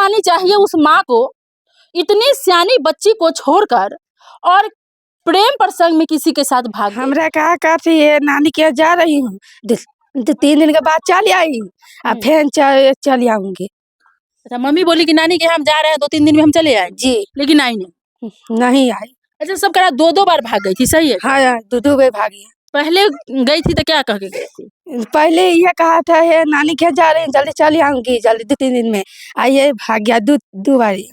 आनी चाहिए उस माँ को, इतनी सियानी बच्ची को छोड़कर और प्रेम प्रसंग में किसी के साथ भाग गई। हमरा कहा कहती है नानी के जा रही हूँ, 3 दिन के बाद चली आई, अब फिर चली आऊंगी। अच्छा, मम्मी बोली कि नानी के हम जा रहे हैं 2-3 दिन में हम चले आए जी, लेकिन आई नहीं आई। अच्छा, सब करा 2-2 बार भाग गई थी, सही है? हाँ, 2 बार भागी। पहले गई थी तो क्या कह के गई थी? पहले ये कहा था ये नानी के जा रहे हैं, जल्दी चली आऊंगी, जल्दी 2-3 दिन में। आइए भाग गया 2 बारी।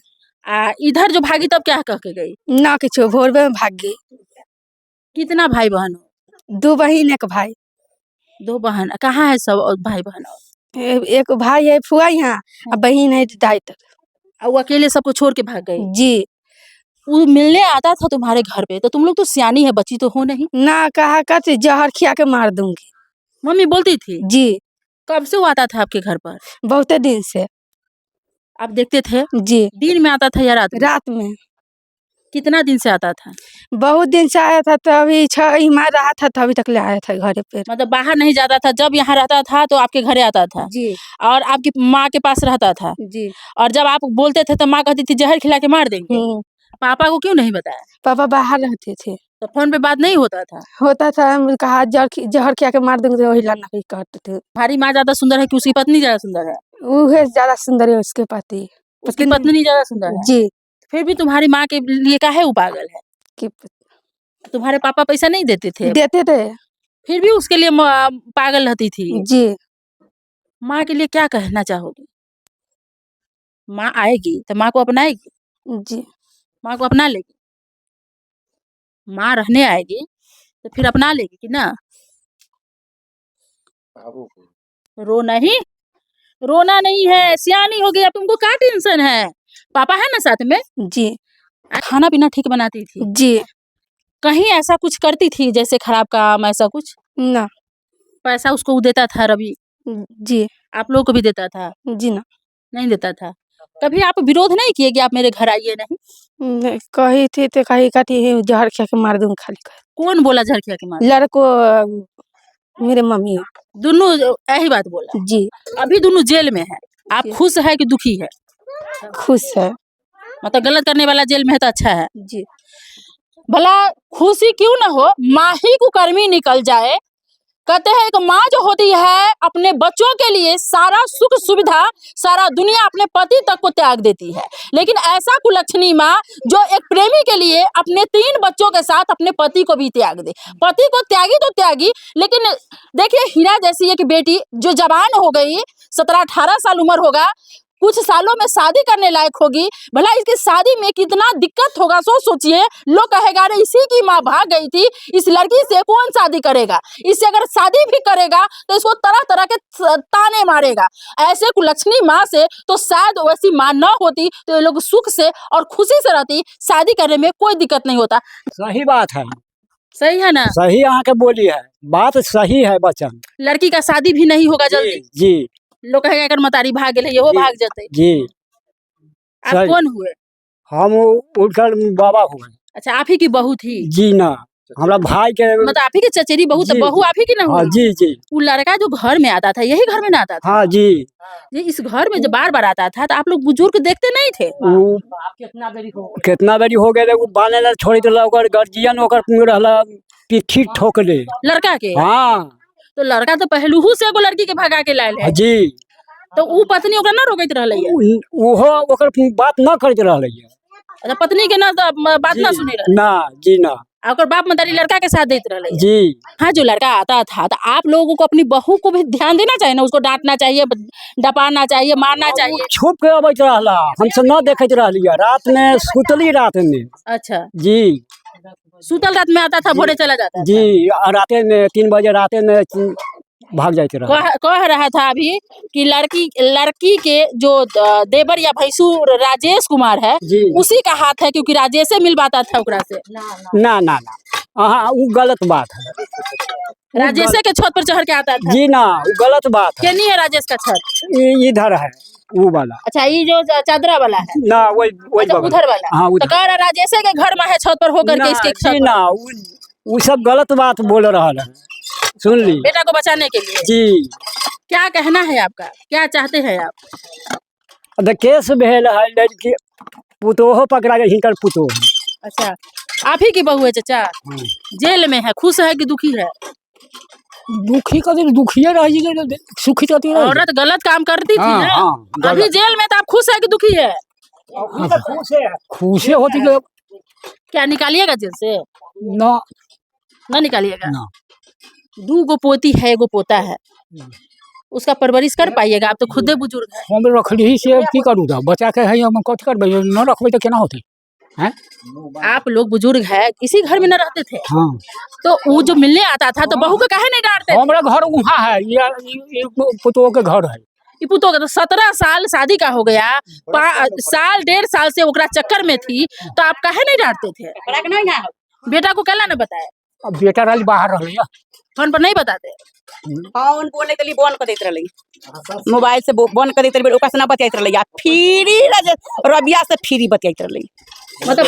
इधर जो भागी तब क्या कह के गई? ना किचो, भोर में भाग गई। कितना भाई बहन हो? 2 बहन 1 भाई। 2 बहन, कहाँ है सब और भाई बहन? एक भाई है फुआ यहाँ, और बहन है दाई तर। वो अकेले सबको छोड़ के भाग गई? जी। वो मिलने आता था तुम्हारे घर पे, तो तुम लोग तो सियानी है, बच्ची तो हो नहीं। ना कहा कहती जहर खिया के मार दूंगी। मम्मी बोलती थी? जी। कब से वो आता था आपके घर पर? बहुत दिन से। आप देखते थे? जी। दिन में आता था या रात में? रात में। कितना दिन से आता था? बहुत दिन से आया था, तभी 6 माह रहा था, तभी तक ले आया था घर पे। मतलब बाहर नहीं जाता था, जब यहाँ रहता था तो आपके घरे आता था? जी। और आपकी माँ के पास रहता था? जी। और जब आप बोलते थे तो माँ कहती थी जहर खिला के मार देंगे। पापा को क्यों नहीं बताया? पापा बाहर रहते थे, तो फोन पे बात नहीं होता था? होता था, कहा जहर खिया के मार देंगे, वही लाना ही कहते थे। हमारी माँ ज्यादा सुंदर है कि उसकी पत्नी ज्यादा सुंदर है? वो है ज्यादा सुंदर है उसके पति। उसकी पत्नी ज्यादा सुंदर है? जी। फिर भी तुम्हारी माँ के लिए काहे वो पागल है? कि तुम्हारे पापा पैसा नहीं देते थे? देते थे। फिर भी उसके लिए पागल रहती थी? जी। माँ के लिए क्या कहना चाहोगी? माँ आएगी तो माँ को अपनाएगी? जी। माँ को अपना लेगी? माँ रहने आएगी तो फिर अपना लेगी कि ना? रो नहीं, रोना नहीं है, सियानी हो गई, अब तुमको क्या टेंशन है? पापा है ना साथ में? जी। खाना पीना ठीक बनाती थी? जी। कहीं ऐसा कुछ करती थी जैसे खराब काम, ऐसा कुछ? ना। पैसा उसको वो देता था रवि? जी। आप लोगों को भी देता था? जी ना। नहीं देता था? कभी आप विरोध नहीं किए कि आप मेरे घर आइए नहीं? कही थी तो कही कहती है जहर खिया के मार दूंगी खाली कर। कौन बोला जहर खिया के मार? लड़को मेरे मम्मी। दोनों यही बात बोला? जी। अभी दोनों जेल में है, आप खुश है कि दुखी है? खुश है। मतलब गलत करने वाला जेल में है तो अच्छा है? जी। भला खुशी क्यों ना हो, माँ ही कुकर्मी निकल जाए। कहते हैं एक माँ जो होती है अपने बच्चों के लिए सारा सुख सुविधा, सारा दुनिया अपने पति तक को त्याग देती है, लेकिन ऐसा कुलक्षणी माँ जो एक प्रेमी के लिए अपने 3 बच्चों के साथ अपने पति को भी त्याग दे। पति को त्यागी तो त्यागी, लेकिन देखिए हीरा जैसी एक बेटी जो जवान हो गई, 17-18 साल उम्र होगा, कुछ सालों में शादी करने लायक होगी, भला इसकी शादी में कितना दिक्कत होगा सोचिए। लोग कहेगा अरे इसी की माँ भाग गई थी, इस लड़की से कौन शादी करेगा, इससे अगर शादी भी करेगा तो इसको तरह तरह के ताने मारेगा। ऐसे कुलक्षणी माँ से तो शायद वैसी माँ न होती तो ये लोग सुख से और खुशी से रहती, शादी करने में कोई दिक्कत नहीं होता। सही बात है। सही है ना? सही यहाँ के बोली है, बात सही है बच्चन। लड़की का शादी भी नहीं होगा जल्दी। जी। लोग कहेगा अगर मतारी भाग गए ये भाग जाते। जी। आप कौन हुए? हम उनकर बाबा हुए। अच्छा, आप ही की बहू थी? जी ना, हमारा भाई के मतलब आप ही की चचेरी बहू, तो बहू आप ही की ना हुई? हाँ, जी जी। वो लड़का जो घर में आता था यही घर में ना आता था? हाँ जी। ये इस घर में जब बार बार आता था तो आप लोग बुजुर्ग देखते नहीं थे? कितना बेरी हो गए वो बाने ला छोड़ी तो ओकर गर्जियन ओकर रहला पिठी ठोक ले लड़का के। हाँ, तो लड़का तो पहलू से एगो लड़की के भगा के लायल है। जी। तो वो पत्नी ओकरा ना रोकत रहलै है? ओहो ओकर बात न करत रहलै है। अच्छा, पत्नी के ना बात ना सुने रहलै? ना जी ना। ओकर बाप मतारी लड़का के साथ देते रहलै? जी। हाँ, जो लड़का आता था तो आप लोगों को अपनी बहू को भी ध्यान देना चाहिए ना, उसको डांटना चाहिए, डपाना चाहिए, मारना चाहिए। छुप के अबैत रहला, हमसे न देखत रहलिए, रात में सुतली रात में। अच्छा जी। सुतल रात में आता था, भोरे चला जाता था? जी, राते में 3 बजे राते में भाग जाते रहा। कह रहा था अभी कि लड़की के जो देवर या भैंसुर राजेश कुमार है उसी का हाथ है, क्योंकि राजेश से मिलवाता था ओकरा से। ना ना ना, हाँ वो गलत बात है। राजेश के छत पर चढ़ के आता था? जी ना, वो गलत बात है। नहीं है राजेश का छत? इधर है वो वाला। अच्छा, ये जो चादरा वाला है ना, वही अच्छा, उधर वाला। हाँ, तो कह रहा राजेश के घर में है छत पर होकर के इसके छत ना, वो सब गलत बात बोल रहा है। सुन ली, बेटा को बचाने के लिए। जी। क्या कहना है आपका, क्या चाहते हैं आप? अब केस भेल है लड़की पुतोहो पकड़ा गई हिंकर पुतोह। अच्छा, आप ही की बहू है चाचा? जेल में है, खुश है कि दुखी है? दुखी का दिन दुखिए रही, सुखी रहती है। औरत गलत काम करती थी हाँ, ना, हाँ, अभी जेल में तो आप खुश है कि दुखी है? खुशी होती है। क्या निकालिएगा जेल से? ना ना निकालिएगा। ना 2 गो पोती है, 1 गो पोता है, उसका परवरिश कर पाइएगा? आप तो खुदे बुजुर्ग है। हम रखली से की करूँ बच्चा के है हम कथी करबे, न रखबे तो केना होते हैं? आप लोग बुजुर्ग है, इसी घर में न रहते थे? हाँ, तो वो जो मिलने आता था तो बहू को काहे नहीं डांटते? हमारा घर वहाँ है, ये पुतोह के घर है। ई पुतो के तो 17 साल शादी का हो गया, साल 1.5 साल से ओकरा चक्कर में थी, तो आप काहे नहीं डांटते थे? बेटा को कहला ना बताए? अब बेटा राज बाहर रह लिया, फोन पर नहीं बताते? हाँ उन बोले के लिए बंद कर देते रही, मोबाइल से बंद कर देते रही, ओकरा से ना बतियात रही, फ्री रबिया से फ्री बतियात रही। मतलब